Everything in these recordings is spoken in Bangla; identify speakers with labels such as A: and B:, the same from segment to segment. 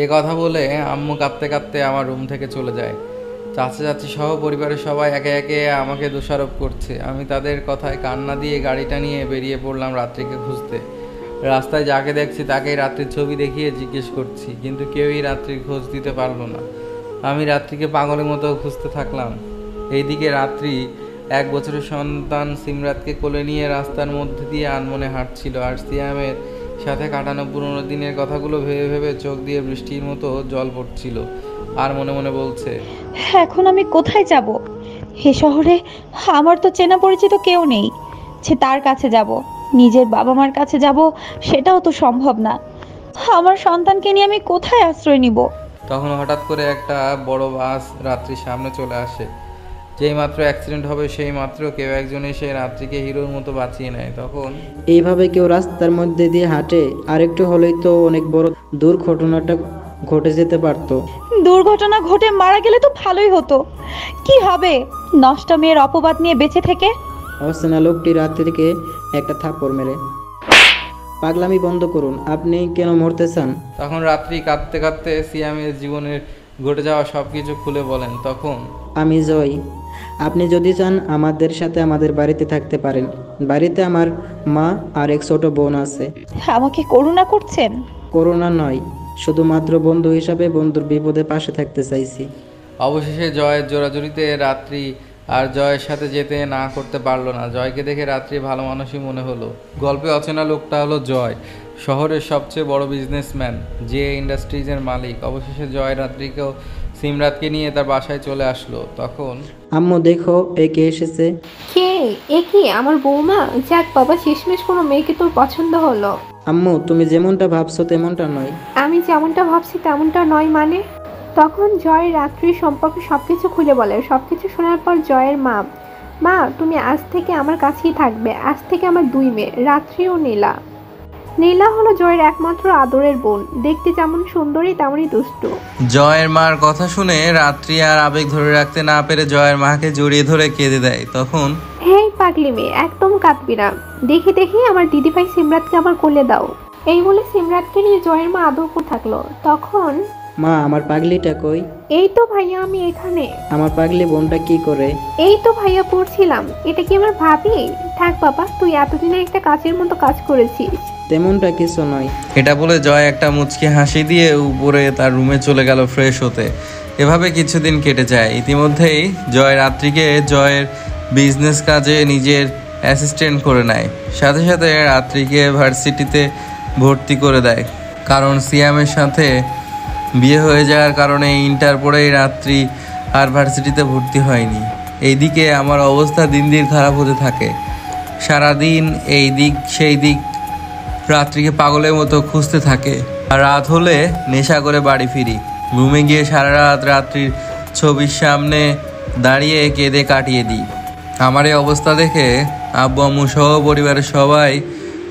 A: এ কথা বলে আম্মু কাঁদতে কাঁদতে আমার রুম থেকে চলে যায়। চাচা চাচি সহ পরিবারের সবাই একে একে আমাকে দোষারোপ করছে। আমি তাদের কথায় কান্না দিয়ে গাড়িটা নিয়ে বেরিয়ে পড়লাম রাত্রিকে খুঁজতে। রাস্তায় যাকে দেখছি তাকেই রাত্রির ছবি দেখিয়ে জিজ্ঞেস করছি, কিন্তু কেউই রাত্রির খোঁজ দিতে পারলো না। আমি রাত্রিকে পাগলের মতো খুঁজতে থাকলাম। এইদিকে রাত্রি 1 বছরের সন্তান সিমরাতকে কোলে নিয়ে রাস্তার মধ্যে দিয়ে আনমনে হাঁটছিল, আর সিয়ামের সাথে কাটানো পুরোনো দিনের কথাগুলো ভেবে ভেবে চোখ দিয়ে বৃষ্টির মতো জল পড়ছিল। আর মনে মনে বলছে,
B: এখন আমি কোথায় যাব? হে শহরে আমার তো চেনা পরিচিত কেউ নেই, যে তার কাছে যাব, নিজের বাবা মার কাছে যাব, সেটাও তো সম্ভব না। আমার সন্তানকে নিয়ে আমি কোথায় আশ্রয় নিব?
A: তখন হঠাৎ করে একটা বড় বাস রাত্রির সামনে চলে আসে। যেই মাত্র অ্যাক্সিডেন্ট হবে সেই মাত্র কেউ একজন এসে রাত্রিকে হিরোর মতো বাঁচিয়ে নেয়। তখন
C: এইভাবে কেউ রাস্তার মধ্যে দিয়ে হাঁটে, আরেকটু হলেই তো অনেক বড় দুর্ঘটনাটা ঘটে যেতে পারতো।
B: দুর্ঘটনা ঘটে মারা গেলে তো ভালোই হতো। কি হবে নষ্ট মেয়ের অপবাদ নিয়ে বেঁচে থেকে?
C: অচেনা লোকটি রাত্রিকে একটা থাপ্পড় মেরে, পাগলামি বন্ধ করুন, আপনি কেন মরতে চান?
A: তখন রাত্রি কাঁদতে কাঁদতে সিয়ামের জীবনের ঘটে যাওয়া সব কিছু খুলে বলেন। তখন
C: আমি জয়, আপনি যদি চান আমাদের সাথে আমাদের বাড়িতে থাকতে পারেন। বাড়িতে আমার মা আর এক ছোট বোন আছে।
B: আমাকে করুণা করছেন?
C: করোনা নয়, শুধুমাত্র বন্ধু হিসাবে বন্ধুর বিপদে পাশে থাকতে চাইছি।
A: অবশেষে জয়ের জোরাজুরিতে রাত্রি আর জয়ের সাথে যেতে না করতে পারলো না। জয়কে দেখে রাত্রি ভালো মানুষই মনে হলো। গল্পে অচেনা লোকটা হলো জয়, শহরের সবচেয়ে বড় বিজনেসম্যান, যে ইন্ডাস্ট্রিজের মালিক। অবশেষে জয় রাত্রিকেও সিমরাতকে নিয়ে তার বাসায় চলে আসলো। তখন
C: আম্মু দেখো, এ কে এসেছে।
D: কে? এ কি আমার বৌমা? যাক বাবা, শেষমেশ কোনো মেয়েকে তোর পছন্দ হলো।
C: আম্মু তুমি যেমনটা ভাবছো তেমনটা নয়।
D: আমি যেমনটা ভাবছি তেমনটা নয় মানে? তখন জয় রাত্রির সম্পর্কে সবকিছু খুলে বলে। সবকিছু শোনার পর জয়ের মা, মা তুমি আজ থেকে আমার কাছেই থাকবে। আজ থেকে আমার 2 মেয়ে, রাত্রি ও নীলা। নীলা হলো জয়ের একমাত্র আদরের বোন, দেখতে যেমন সুন্দরী তেমনই দুষ্টু।
A: জয়ের মার কথা শুনে রাত্রি আর আবেগ ধরে রাখতে না পেরে জয়ের মাকে জড়িয়ে ধরে কেঁদে দেয়। তখন
D: হেই পাগলি মেয়ে, একদম কাঁদবি না। দেখি দেখি আমার দিদিভাই সিমরাতকে আমার কোলে দাও। এই বলে সিমরাতকে নিয়ে জয়ের মা আদর করতে থাকলো। তখন
C: মা আমার পাগলিটা কই?
D: এই তো ভাইয়া আমি এখানে।
C: আমার পাগলি বোনটা কি করে?
D: এই তো ভাইয়া পড়ছিলাম। এটা কি আমার ভাবি? থাক বাবা, তুই এতদিনে একটা কাজের মতো কাজ করেছিস।
C: তেমনটা কিছু নয়।
A: এটা বলে জয় একটা মুচকি হাসি দিয়ে উপরে তার রুমে চলে গেল ফ্রেশ হতে। এভাবে কিছুদিন কেটে যায়। ইতিমধ্যেই জয় রাত্রিকে জয়ের বিজনেস কাজে নিজের অ্যাসিস্ট্যান্ট করে নেয়। সাথে সাথে রাত্রিকে ভার্সিটিতে ভর্তি করে দেয়, কারণ সিয়ামের সাথে বিয়ে হয়ে যাওয়ার কারণে ইন্টার পরেই রাত্রি আর ভার্সিটিতে ভর্তি হয়নি। এইদিকে আমার অবস্থা দিন দিন খারাপ হতে থাকে। সারাদিন এই দিক সেই দিক রাত্রিকে পাগলের মতো খুঁজতে থাকে। আর রাত হলে নেশা করে বাড়ি ফিরি। রুমে গিয়ে সারা রাত রাত্রির ছবির সামনে দাঁড়িয়ে কেঁদে কাটিয়ে দিই। আমার এই অবস্থা দেখে আব্বু আম্মু সহ পরিবারের সবাই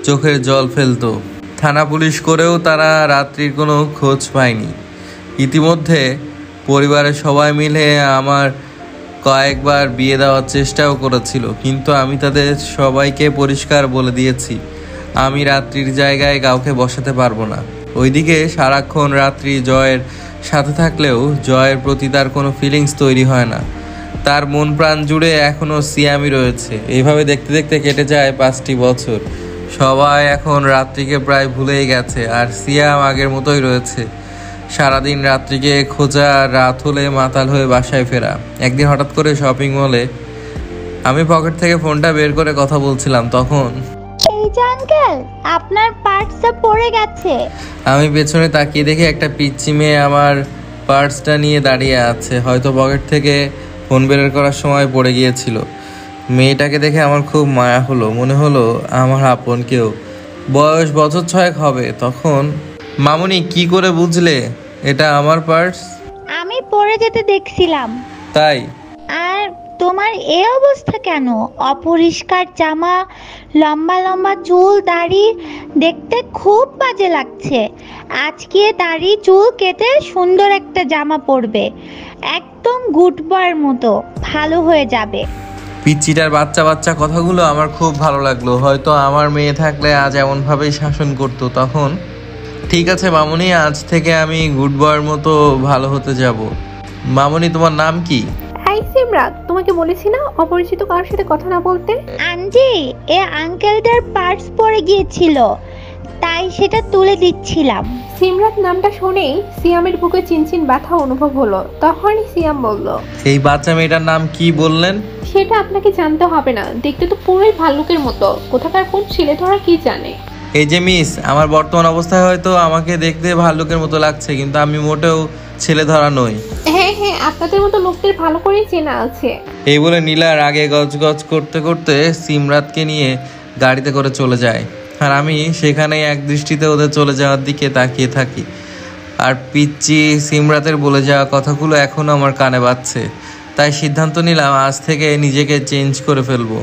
A: চোখের জল ফেলতো। থানা পুলিশ করেও তারা রাত্রির কোনো খোঁজ পায়নি। ইতিমধ্যে পরিবারের সবাই মিলে আমার কয়েকবার বিয়ে দেওয়ার চেষ্টাও করেছিল, কিন্তু আমি তাদের সবাইকে পরিষ্কার বলে দিয়েছি আমি রাত্রির জায়গায় কাউকে বসাতে পারবো না। ওইদিকে সারাক্ষণ রাত্রি জয়ের সাথে থাকলেও জয়ের প্রতি তার কোনো ফিলিংস তৈরি হয় না। তার মন প্রাণ জুড়ে এখনও সিয়ামই রয়েছে। এইভাবে দেখতে দেখতে কেটে যায় 5টি বছর। সবাই এখন রাত্রিকে প্রায় ভুলেই গেছে, আর সিয়াম আগের মতোই রয়েছে। সারাদিন রাত্রিকে খোঁজা, রাত হলে মাতাল হয়ে বাসায় ফেরা। একদিন হঠাৎ করে শপিং মলে আমি পকেট থেকে ফোনটা বের করে কথা বলছিলাম। তখন
B: এই যে আঙ্কেল, আপনার পার্টসটা পড়ে গেছে।
A: আমি পেছনে তাকিয়ে দেখি একটা পিচ্চি মেয়ে আমার পার্সটা নিয়ে দাঁড়িয়ে আছে। হয়তো পকেট থেকে ফোন বের করার সময় পড়ে গিয়েছিল। মেয়েটাকে দেখে আমার খুব মায়া হলো, মনে হলো আমার আপন কেউ। বয়স বছর 6 হবে। তখন মামুনি, কি করে বুঝলে এটা আমার পার্স?
B: আমি পড়ে যেতে দেখছিলাম।
A: তাই?
B: আর তোমার এই অবস্থা কেন? অপরিষ্কার জামা, লম্বা লম্বা চুল, দাড়ি, দেখতে খুব বাজে লাগছে। আজকে দাড়ি চুল কেটে সুন্দর একটা জামা পরবে, একদম গুড বয়ের মতো, ভালো হয়ে যাবে।
A: পিচ্চিটার বাচ্চা বাচ্চা কথাগুলো আমার খুব ভালো লাগলো। হয়তো আমার মেয়ে থাকলে আজ এমনভাবেই শাসন করতো। তখন ঠিক আছে মামুনি, আজ থেকে আমি গুড বয়ের মতো ভালো হতে যাব। মামুনি, তোমার নাম কি?
D: এই সিমরাত, তোমাকে বলেছি না অপরিচিত কারোর সাথে কথা না বলতে।
B: আন্টি, এ আঙ্কেলটার পার্স পড়ে গিয়েছিল, তাই সেটা তুলে দিচ্ছিলাম।
D: সিমরাত নামটা শুনেই সিয়ামের বুকে চিনচিন ব্যথা অনুভব হলো। তখনই সিয়াম বলল,
A: এই বাচ্চা মেয়েটার নাম কি বললেন?
D: সেটা আপনাকে জানতে হবে না, দেখতে তো পুরোই ভাল্লুকের মতো, কোথাকার কোন ছেলে ধরা কি জানে।
A: এই যে মিস, আমার বর্তমান অবস্থায় হয়তো আমাকে দেখতে ভাল্লুকের মতো লাগছে, কিন্তু আমি মোটেও ছেলে ধরা নই।
D: হ্যাঁ হ্যাঁ, আপনাদের মতো লোকদের ভালো করেই চেনা আছে।
A: এই বলে নীলার আগে গজগজ করতে করতে সিমরাতকে নিয়ে গাড়িতে করে চলে যায়, আর আমি সেখানেই এক দৃষ্টিতে ওদের চলে যাওয়ার দিকে তাকিয়ে থাকি। আর পিচ্চি সিমরাতের বলে যাওয়া কথাগুলো এখনও আমার কানে বাজছে। তাই সিদ্ধান্ত নিলাম আজ থেকে নিজেকে চেঞ্জ করে ফেলবো।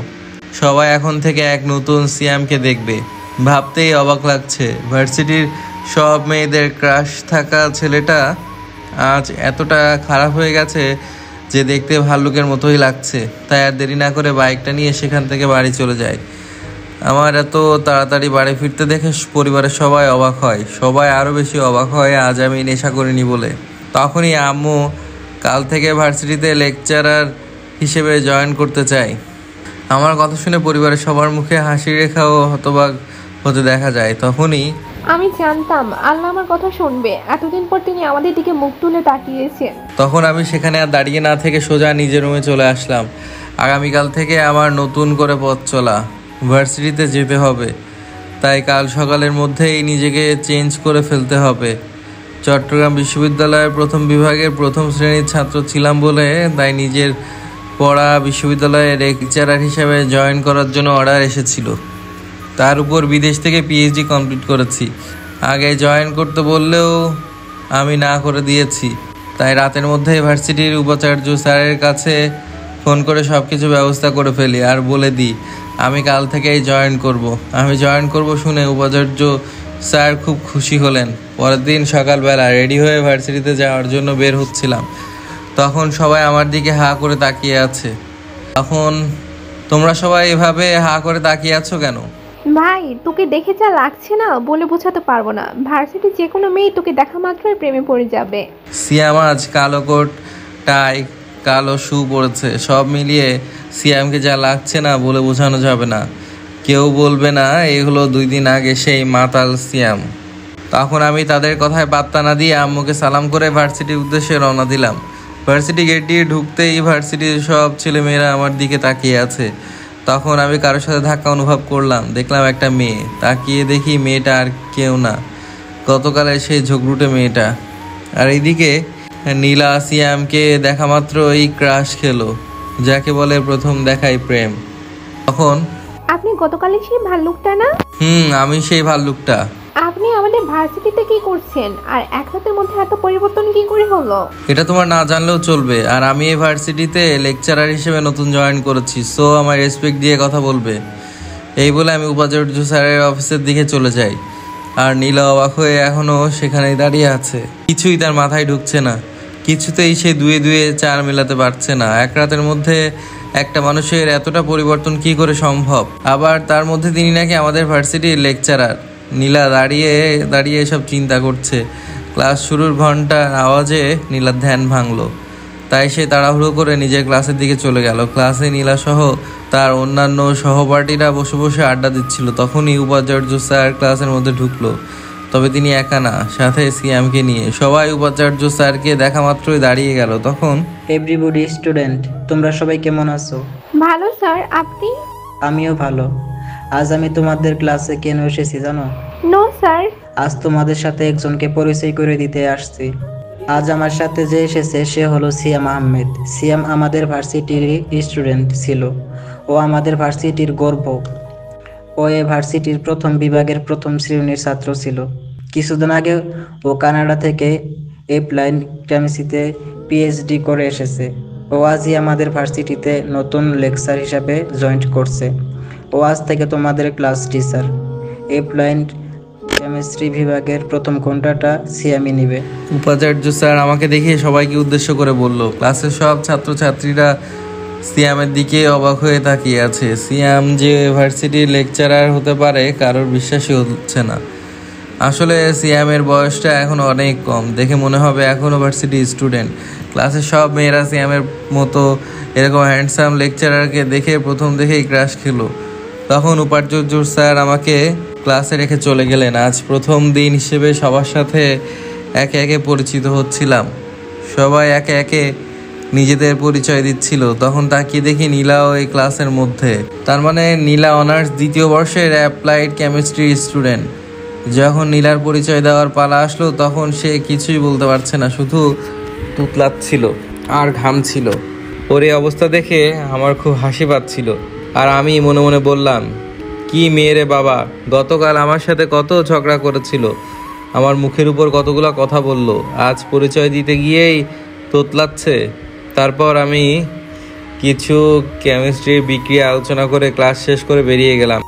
A: সবাই এখন থেকে এক নতুন সিয়ামকে দেখবে। ভাবতেই অবাক লাগছে, ভার্সিটির সব মেয়েদের ক্রাশ থাকা ছেলেটা আজ এতটা খারাপ হয়ে গেছে যে দেখতে ভাল্লুকের মতোই লাগছে। তাই আর দেরি না করে বাইকটা নিয়ে সেখান থেকে বাড়ি চলে যায়। আমার এত তাড়াতাড়ি বাড়ি ফিরতে দেখে পরিবারের সবাই অবাক হয়। সবাই আরও বেশি অবাক হয় আজ আমি নেশা করিনি বলে। তখনই আম্মু কাল থেকে ভার্সিটিতে লেকচারার হিসেবে জয়েন করতে চাই। আমার কথা শুনে পরিবারের সবার মুখে হাসি রেখাও হতবাক হতে দেখা যায়। তখনই
D: আমি জানতাম আল্লাহ আমার কথা শুনবে, এতদিন পর তিনি আমাদের দিকে মুখ তুলে তাকিয়েছেন।
A: তখন আমি সেখানে আর দাঁড়িয়ে না থেকে সোজা নিজের রুমে চলে আসলাম। আগামীকাল থেকে আমার নতুন করে পথ চলা, ভার্সিটিতে যেতে হবে। তাই কাল সকালের মধ্যেই নিজেকে চেঞ্জ করে ফেলতে হবে। চট্টগ্রাম বিশ্ববিদ্যালয়ের প্রথম বিভাগের প্রথম শ্রেণীর ছাত্র ছিলাম বলে তাই নিজের পড়া বিশ্ববিদ্যালয়ে লেকচারার হিসেবে জয়েন করার জন্য অর্ডার এসেছিল। তার উপর বিদেশ থেকে পিএইচডি কমপ্লিট করেছি। আগে জয়েন করতে বললেও আমি না করে দিয়েছি। তাই রাতের মধ্যেই ভার্সিটির উপাচার্য স্যারের কাছে ফোন করে সব কিছু ব্যবস্থা করে ফেলি আর বলে দিই আমি কাল থেকেই জয়েন করব। আমি জয়েন করব শুনে উপাচার্য স্যার খুব খুশি হলেন। পরের দিন সকালবেলা রেডি হয়ে ভার্সিটিতে যাওয়ার জন্য বের হচ্ছিলাম, তখন সবাই আমার দিকে হা করে তাকিয়ে আছে। তখন তোমরা সবাই এভাবে হা করে তাকিয়ে আছো কেন?
D: ভাই, তোকে দেখে যা লাগছে না বলে বোঝাতে পারবো না। ভার্সিটির যে কোনো মেয়ে তোকে দেখা মাত্রই প্রেমে পড়ে যাবে।
A: সিয়াম আজ কালো কোট, টাই, কালো শু পরেছে। সব মিলিয়ে সিয়ামকে যা লাগছে না বলে বোঝানো যাবে না। কেউ বলবে না এগুলো 2 দিন আগে সেই মাতাল সিয়াম। তখন আমি তাদের কথায় পাত্তা না দিয়ে আম্মুকে সালাম করে ভার্সিটির উদ্দেশ্যে রওনা দিলাম। ভার্সিটি গেট দিয়ে ঢুকতেই ভার্সিটির সব ছেলেমেয়েরা আমার দিকে তাকিয়ে আছে। তখন আমি কারোর সাথে ধাক্কা অনুভব করলাম। দেখলাম একটা মেয়ে। তাকিয়ে দেখি মেয়েটা আর কেউ না, গতকালের সেই ঝগড়ুটে মেয়েটা। আর এইদিকে নীলা সিয়ামকে দেখা মাত্র এই ক্রাশ খেলো, যাকে বলে প্রথম দেখাই প্রেম। তখন
D: আপনি গতকালে সেই ভাল্লুকটা না?
A: আমি সেই ভাল্লুকটা।
D: আপনি আমাদের ভার্সিটিতে কি করছেন? আর এক রাতের মধ্যে এত পরিবর্তন কি করে হলো?
A: এটা তোমার না জানলেও চলবে। আর আমি এই ভার্সিটিতে লেকচারার হিসেবে নতুন জয়েন করেছি, সো আমার রেসপেক্ট দিয়ে কথা বলবে। এই বলে আমি উপাচার্য স্যারের অফিসের দিকে চলে যাই। আর নীলা অবাক হয়ে এখনও সেখানেই দাঁড়িয়ে আছে। কিছুই তার মাথায় ঢুকছে না। কিছুতেই সে 2-2 4 মেলাতে পারছে না। এক রাতের মধ্যে একটা মানুষের এতটা পরিবর্তন কি করে সম্ভব? আবার তার মধ্যে তিনি নাকি আমাদের ভার্সিটির লেকচারার। নীলা দাঁড়িয়ে দাঁড়িয়ে এসব চিন্তা করছে। ক্লাস শুরুর ঘন্টার আওয়াজে নীলার ধ্যান ভাঙলো। তাই সে তাড়াহুড়ো করে নিজের ক্লাসের দিকে চলে গেল। ক্লাসে নীলা সহ তার অন্যান্য সহপাঠীরা বসে বসে আড্ডা দিচ্ছিল। তখনই উপাচার্য স্যার ক্লাসের মধ্যে ঢুকলো। তবে তিনি একা না, সাথে সিয়ামকে নিয়ে। সবাই উপাচার্য স্যারকে দেখা মাত্রই দাঁড়িয়ে গেল। তখন
C: এভরিবডি স্টুডেন্ট, তোমরা সবাই কেমন আছো?
D: ভালো স্যার, আপনি?
C: আমিও ভালো। আজ আমি তোমাদের ক্লাসে কেন এসেছি জানো?
D: No sir.
C: আজ তোমাদের সাথে একজনকে পরিচয় করে দিতে আসছি। আজ আমার সাথে যে এসেছে সে হলো সিয়াম আহমেদ। সিয়াম আমাদের ভার্সিটির স্টুডেন্ট ছিল। ও আমাদের ভার্সিটির গর্ব। ও এ ভার্সিটির প্রথম বিভাগের প্রথম শ্রেণীর ছাত্র ছিল। কিছুদিন আগে ও কানাডা থেকে অ্যাপ্লাইড কেমিস্ট্রিতে পিএইচডি করে এসেছে। ও আজই আমাদের ভার্সিটিতে নতুন লেকচার হিসাবে জয়েন করছে। ও আজ থেকে তোমাদের ক্লাস টিচার। অ্যাপ্লাইড কেমিস্ট্রি বিভাগের প্রথম ঘন্টাটা সিয়ামই নিবে।
A: উপাচার্য স্যার আমাকে দেখে সবাইকে উদ্দেশ্য করে বলল। ক্লাসের সব ছাত্রছাত্রীরা সিয়ামের দিকে অবাক হয়ে তাকিয়ে আছে। সিয়াম যে ভার্সিটির লেকচারার হতে পারে কারোর বিশ্বাসই হচ্ছে না। আসলে সিয়ামের বয়সটা এখন অনেক কম, দেখে মনে হবে এখনও ভার্সিটি স্টুডেন্ট। ক্লাসের সব মেয়েরা সিয়ামের মতো এরকম হ্যান্ডসাম লেকচারারকে দেখে প্রথম দেখেই ক্রাশ খেলো। তখন উপাচার্য স্যার আমাকে ক্লাসে রেখে চলে গেলেন। আজ প্রথম দিন হিসেবে সবার সাথে একে একে পরিচিত হচ্ছিলাম। সবাই একে একে নিজেদের পরিচয় দিচ্ছিল। তখন তাকিয়ে দেখি নীলাও এই ক্লাসের মধ্যে। তার মানে নীলা অনার্স দ্বিতীয় বর্ষের অ্যাপ্লাইড কেমিস্ট্রি স্টুডেন্ট। যখন নীলার পরিচয় দেওয়ার পালা আসলো তখন সে কিছুই বলতে পারছে না, শুধু তুতলাচ্ছিল আর ঘামছিল। ওর এই অবস্থা দেখে আমার খুব হাসি পাচ্ছিল। আর আমি মনে মনে বললাম, কি মেয়েরে বাবা, গতকাল আমার সাথে কত ঝগড়া করেছিল, আমার মুখের উপর কতগুলো কথা বলল, আজ পরিচয় দিতে গিয়েই তোতলাচ্ছে। তারপর আমি কিছু কেমিস্ট্রির বিক্রিয়া আলোচনা করে ক্লাস শেষ করে বেরিয়ে গেলাম।